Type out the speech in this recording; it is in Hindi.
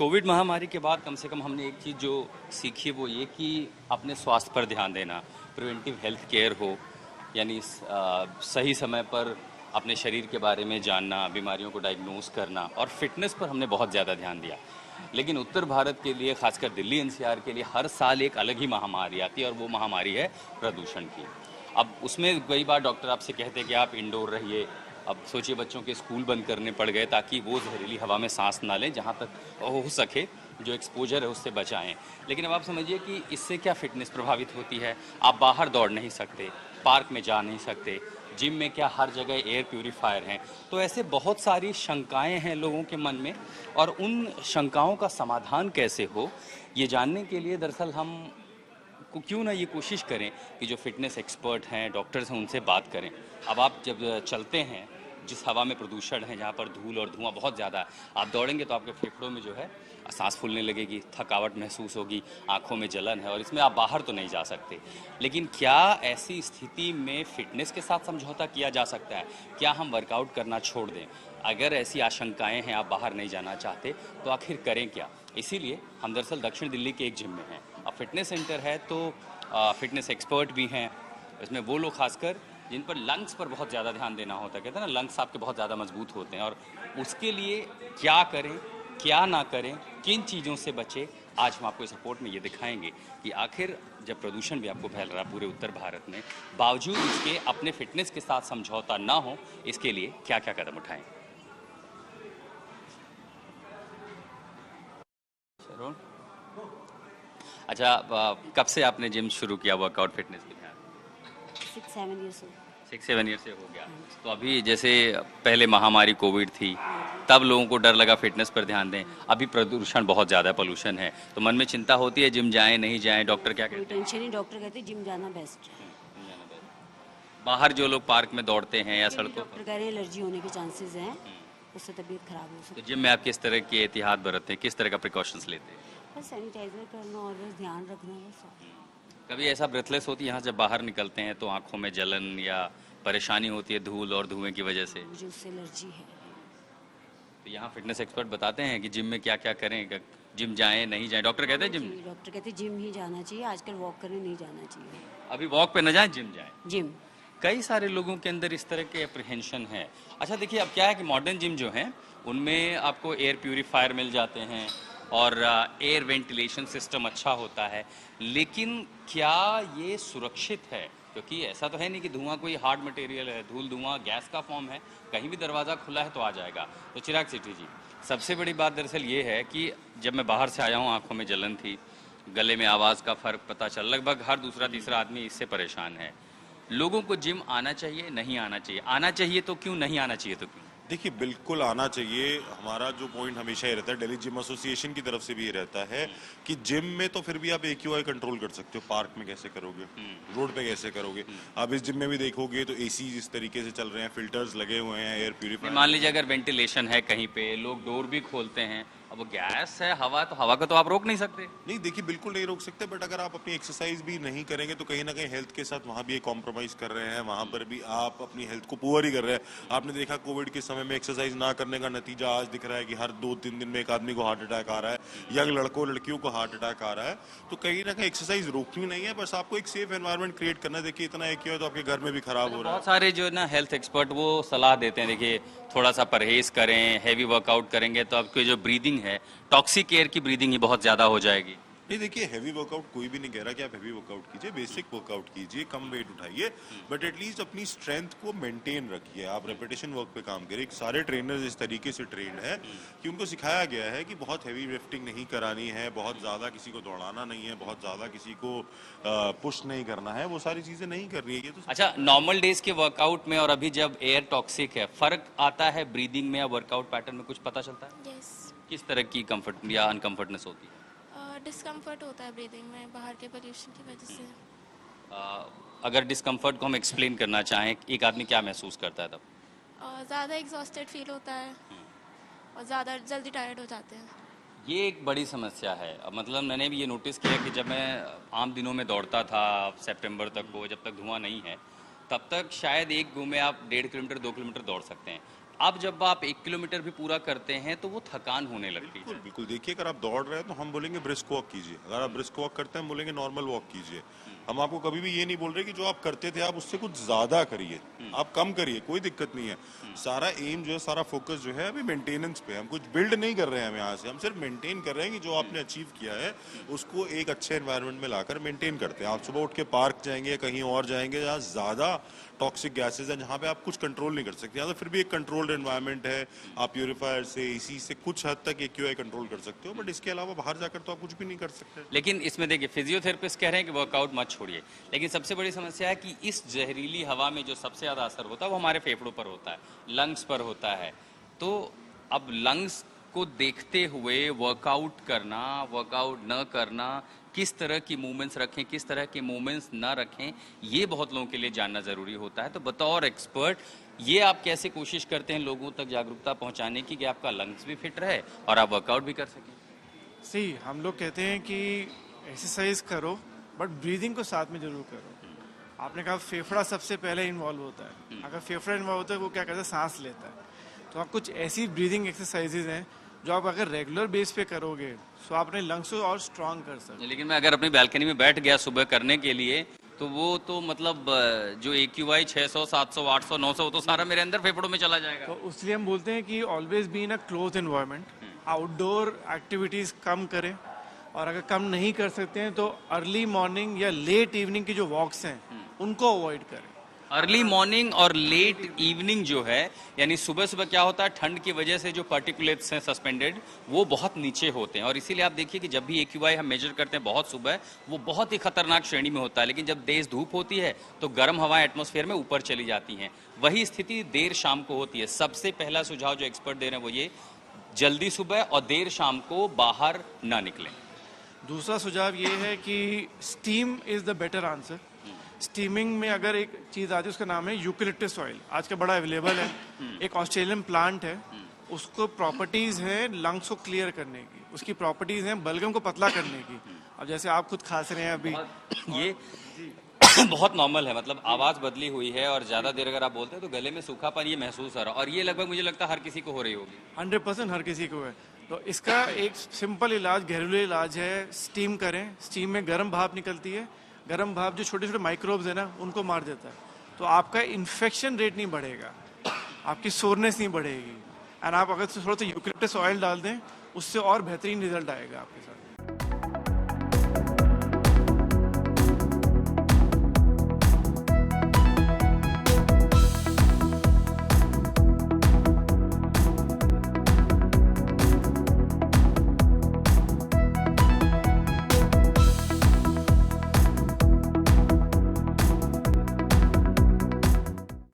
कोविड महामारी के बाद कम से कम हमने एक चीज़ जो सीखी है वो ये कि अपने स्वास्थ्य पर ध्यान देना, प्रिवेंटिव हेल्थ केयर हो, यानी सही समय पर अपने शरीर के बारे में जानना, बीमारियों को डायग्नोस करना और फिटनेस पर हमने बहुत ज़्यादा ध्यान दिया। लेकिन उत्तर भारत के लिए, खासकर दिल्ली एनसीआर के लिए हर साल एक अलग ही महामारी आती है और वो महामारी है प्रदूषण की। अब उसमें कई बार डॉक्टर आपसे कहते हैं कि आप इंडोर रहिए। अब सोचिए बच्चों के स्कूल बंद करने पड़ गए ताकि वो जहरीली हवा में सांस ना लें, जहाँ तक हो सके जो एक्सपोजर है उससे बचाएं। लेकिन अब आप समझिए कि इससे क्या फिटनेस प्रभावित होती है। आप बाहर दौड़ नहीं सकते, पार्क में जा नहीं सकते, जिम में क्या हर जगह एयर प्यूरीफायर हैं। तो ऐसे बहुत सारी शंकाएं हैं लोगों के मन में, और उन शंकाओं का समाधान कैसे हो ये जानने के लिए दरअसल हम को क्यों ना ये कोशिश करें कि जो फिटनेस एक्सपर्ट हैं, डॉक्टर्स हैं, उनसे बात करें। अब आप जब चलते हैं, जिस हवा में प्रदूषण है, जहाँ पर धूल और धुआं बहुत ज़्यादा है, आप दौड़ेंगे तो आपके फेफड़ों में जो है सांस फूलने लगेगी, थकावट महसूस होगी, आंखों में जलन है, और इसमें आप बाहर तो नहीं जा सकते। लेकिन क्या ऐसी स्थिति में फिटनेस के साथ समझौता किया जा सकता है? क्या हम वर्कआउट करना छोड़ दें? अगर ऐसी आशंकाएं हैं, आप बाहर नहीं जाना चाहते, तो आखिर करें क्या? इसीलिए हम दरअसल दक्षिण दिल्ली के एक जिम में हैं। अब फिटनेस सेंटर है तो फिटनेस एक्सपर्ट भी हैं, इसमें वो लोग खासकर जिन पर लंग्स पर बहुत ज़्यादा ध्यान देना होता है। कहते हैं ना, लंग्स आपके बहुत ज़्यादा मजबूत होते हैं, और उसके लिए क्या करें, क्या ना करें, किन चीज़ों से बचें, आज हम आपको इस रिपोर्ट में ये दिखाएंगे कि आखिर जब प्रदूषण भी आपको फैल रहा है पूरे उत्तर भारत में, बावजूद इसके अपने फिटनेस के साथ समझौता ना हो, इसके लिए क्या क्या कदम उठाएं। अच्छा, कब से आपने जिम शुरू किया, वर्कआउट फिटनेस के ध्यान? 6-7 ईयर से हो गया। तो अभी जैसे पहले महामारी कोविड थी, तब लोगों को डर लगा फिटनेस पर ध्यान दें। अभी प्रदूषण बहुत ज़्यादा, पोल्यूशन है, तो मन में चिंता होती है जिम जाएं नहीं जाएं, डॉक्टर क्या कहते हैं? टेंशन नहीं, डॉक्टर कहते हैं जिम जाना बेस्ट है। बाहर जो लोग पार्क में दौड़ते हैं या सड़कों डॉक्टर कह रहे हैं एलर्जी होने के चांसेस हैं, उससे तबीयत खराब हो सकती है। तो जिम में आप किस तरह की एहतियात बरतते हैं, किस तरह का प्रिकॉशंस लेते हैं? बस सैनिटाइजर करना और बस ध्यान रखना, बस। कभी ऐसा ब्रेथलेस होती है यहाँ जब बाहर निकलते हैं तो आंखों में जलन या परेशानी होती है धूल और धुएं की वजह से? मुझे उससे एलर्जी है। तो यहाँ फिटनेस एक्सपर्ट बताते हैं कि जिम में क्या क्या करें, जिम जाएं नहीं जाएं? डॉक्टर कहते हैं जिम, डॉक्टर कहते हैं जिम ही जाना चाहिए, आजकल वॉक करने नहीं जाना चाहिए। अभी वॉक पे न जाएं, जिम जाएं। जिम कई सारे लोगों के अंदर इस तरह के अप्रीहेंशन है। अच्छा देखिए, अब क्या है कि मॉडर्न जिम जो हैं उनमें आपको एयर प्यूरीफायर मिल जाते हैं और एयर वेंटिलेशन सिस्टम अच्छा होता है, लेकिन क्या ये सुरक्षित है? क्योंकि ऐसा तो है नहीं कि धुआं कोई हार्ड मटेरियल है, धूल धुआं गैस का फॉर्म है, कहीं भी दरवाज़ा खुला है तो आ जाएगा। तो चिराग सेठी जी, सबसे बड़ी बात दरअसल ये है कि जब मैं बाहर से आया हूँ, आंखों में जलन थी, गले में आवाज़ का फ़र्क पता चल, लगभग हर दूसरा तीसरा आदमी इससे परेशान है। लोगों को जिम आना चाहिए, नहीं आना चाहिए? आना चाहिए तो क्यों, नहीं आना चाहिए तो क्यों? देखिए, बिल्कुल आना चाहिए। हमारा जो पॉइंट हमेशा ये रहता है, दिल्ली जिम एसोसिएशन की तरफ से भी ये रहता है कि जिम में तो फिर भी आप AQI कंट्रोल कर सकते हो, पार्क में कैसे करोगे, रोड पे कैसे करोगे? आप इस जिम में भी देखोगे तो AC जिस तरीके से चल रहे हैं, फिल्टर्स लगे हुए हैं, एयर प्यूरीफायर। मान लीजिए अगर वेंटिलेशन है कहीं पे, लोग डोर भी खोलते हैं, अब वो गैस है, हवा, तो हवा को तो आप रोक नहीं सकते। नहीं, देखिए बिल्कुल नहीं रोक सकते, बट अगर आप अपनी एक्सरसाइज भी नहीं करेंगे तो कहीं ना कहीं हेल्थ के साथ वहाँ भी एक कॉम्प्रोमाइज कर रहे हैं, वहाँ पर भी आप अपनी हेल्थ को पुअर ही कर रहे हैं। आपने देखा कोविड के समय में एक्सरसाइज ना करने का नतीजा आज दिख रहा है कि हर 2-3 दिन में एक आदमी को हार्ट अटैक आ रहा है, यंग लड़कों लड़कियों को हार्ट अटैक आ रहा है। तो कहीं ना कहीं एक्सरसाइज रोकनी नहीं है, बस आपको एक सेफ एनवायरमेंट क्रिएट करना है। देखिए, इतना AQI तो आपके घर में भी खराब हो रहा है। बहुत सारे जो ना हेल्थ एक्सपर्ट वो सलाह देते हैं, देखिए थोड़ा सा परहेज करें, हैवी वर्कआउट करेंगे तो आपकी जो ब्रीदिंग है, टॉक्सिक एयर की ब्रीदिंग ही बहुत ज़्यादा हो जाएगी। नहीं, देखिए हैवी वर्कआउट कोई भी नहीं कह रहा कि आप हैवी वर्कआउट कीजिए, बेसिक वर्कआउट कीजिए, कम वेट उठाइए, बट एटलीस्ट अपनी स्ट्रेंथ को मेंटेन रखिए। आप रेपिटेशन वर्क पे काम करिए। सारे ट्रेनर्स इस तरीके से ट्रेंड है कि उनको सिखाया गया है कि बहुत हैवी लिफ्टिंग नहीं करानी है, बहुत ज़्यादा किसी को दौड़ाना नहीं है, बहुत ज़्यादा किसी को पुश नहीं करना है, वो सारी चीज़ें नहीं करनी है। ये तो अच्छा, नॉर्मल डेज के वर्कआउट में और अभी जब एयर टॉक्सिक है, फ़र्क आता है ब्रीदिंग में या वर्कआउट पैटर्न में, कुछ पता चलता है? यस। किस तरह की कंफर्ट या अनकंफर्टनेस होती है? डिस्कम्फर्ट होता है ब्रीदिंग में, बाहर के पोल्यूशन की वजह से। अगर डिस्कम्फर्ट को हम एक्सप्लेन करना चाहें, एक आदमी क्या महसूस करता है तब? ज़्यादा एग्जॉस्टेड फील होता है और ज़्यादा जल्दी टायर्ड हो जाते हैं। ये एक बड़ी समस्या है। अब मतलब मैंने भी ये नोटिस किया कि जब मैं आम दिनों में दौड़ता था, सितंबर तक को, जब तक धुआं नहीं है, तब तक शायद एक घूम में आप 1.5 किलोमीटर 2 किलोमीटर दौड़ सकते हैं। अब जब आप 1 किलोमीटर भी पूरा करते हैं तो वो थकान होने लगती है। बिल्कुल बिल्कुल, देखिए अगर आप दौड़ रहे हैं तो हम बोलेंगे ब्रिस्क वॉक कीजिए, अगर आप ब्रिस्क वॉक करते हैं हम बोलेंगे नॉर्मल वॉक कीजिए। हम आपको कभी भी ये नहीं बोल रहे कि जो आप करते थे आप उससे कुछ ज्यादा करिए, आप कम करिए, कोई दिक्कत नहीं है। सारा एम जो है, सारा फोकस जो है अभी मेंटेनेंस पे है। हम कुछ बिल्ड नहीं कर रहे हैं हम यहाँ से, हम सिर्फ मेंटेन कर रहे हैं कि जो आपने अचीव किया है उसको एक अच्छे एनवायरनमेंट में लाकर मेंटेन करते हैं। आप सुबह उठ के पार्क जाएंगे या कहीं और जाएंगे जहाँ ज्यादा टॉक्सिक गैसेज है, जहाँ पे आप कुछ कंट्रोल नहीं कर सकते, यहाँ तो फिर भी एक कंट्रोल्ड एनवायरनमेंट है, आप प्यूरिफायर से, एसी से कुछ हद तक AQI कंट्रोल कर सकते हो, बट इसके अलावा बाहर जाकर तो आप कुछ भी नहीं कर सकते। लेकिन इसमें देखिए फिजियोथेरेपिस्ट कह रहे हैं कि वर्कआउट मत छोड़िए, लेकिन सबसे बड़ी समस्या है कि इस जहरीली हवा में जो सबसे ज़्यादा असर होता है वो हमारे फेफड़ों पर होता है, लंग्स पर होता है। तो अब लंग्स को देखते हुए वर्कआउट करना, वर्कआउट न करना, किस तरह की मूवमेंट्स रखें, किस तरह के मूवमेंट्स न रखें, ये बहुत लोगों के लिए जानना ज़रूरी होता है। तो बतौर एक्सपर्ट ये आप कैसे कोशिश करते हैं लोगों तक जागरूकता पहुंचाने की कि आपका लंग्स भी फिट रहे और आप वर्कआउट भी कर सकें? सही, हम लोग कहते हैं कि एक्सरसाइज करो बट ब्रीदिंग को साथ में जरूर करो। आपने कहा फेफड़ा सबसे पहले इन्वॉल्व होता है। अगर फेफड़ा इन्वॉल्व होता है वो क्या करता है, सांस लेता है। तो आप कुछ ऐसी ब्रीदिंग एक्सरसाइजेज हैं जो आप अगर रेगुलर बेस पे करोगे तो आप अपने लंग्स को और स्ट्रांग कर सकते। लेकिन मैं अगर अपनी बैल्कनी में बैठ गया सुबह करने के लिए तो वो तो मतलब जो AQI 600, 700, 800, 900 तो सारा मेरे अंदर फेफड़ों में चला जाएगा। तो इसलिए हम बोलते हैं कि always be in a close environment, outdoor activities कम करें, और अगर कम नहीं कर सकते हैं तो अर्ली मॉर्निंग या लेट इवनिंग की जो वॉक्स हैं उनको अवॉइड करें। अर्ली मॉर्निंग और लेट इवनिंग जो है, यानी सुबह सुबह क्या होता है, ठंड की वजह से जो पार्टिकुलेट्स हैं सस्पेंडेड वो बहुत नीचे होते हैं, और इसीलिए आप देखिए कि जब भी AQI हम मेजर करते हैं बहुत सुबह, वो बहुत ही खतरनाक श्रेणी में होता है। लेकिन जब तेज धूप होती है तो गर्म हवाएं एटमॉस्फेयर में ऊपर चली जाती हैं। वही स्थिति देर शाम को होती है। सबसे पहला सुझाव जो एक्सपर्ट दे रहे हैं वो ये, जल्दी सुबह और देर शाम को बाहर ना निकलें। दूसरा सुझाव ये है कि steam is the better answer. Steaming में अगर एक चीज आती है उसका नाम है यूकेलिप्टस ऑयल, आज का बड़ा अवेलेबल है। एक ऑस्ट्रेलियन प्लांट है, उसको प्रॉपर्टीज है लंग्स को क्लियर करने की, उसकी प्रॉपर्टीज हैं बलगम को पतला करने की। अब जैसे आप खुद खांस रहे हैं अभी, ये बहुत नॉर्मल है, मतलब आवाज बदली हुई है और ज्यादा देर अगर आप बोलते हैं तो गले में सूखापन ये महसूस हो रहा है, और ये लगभग मुझे लगता है हर किसी को हो रही होगी। 100% हर किसी को है। तो इसका एक सिंपल इलाज, घरेलू इलाज है, स्टीम करें। स्टीम में गर्म भाप निकलती है, गर्म भाप जो छोटे छोटे माइक्रोब्स है ना उनको मार देता है। तो आपका इन्फेक्शन रेट नहीं बढ़ेगा, आपकी सोरनेस नहीं बढ़ेगी। एंड आप अगर थोड़ा सा यूकेलिप्टस ऑयल डाल दें उससे और बेहतरीन रिजल्ट आएगा आपके साथ।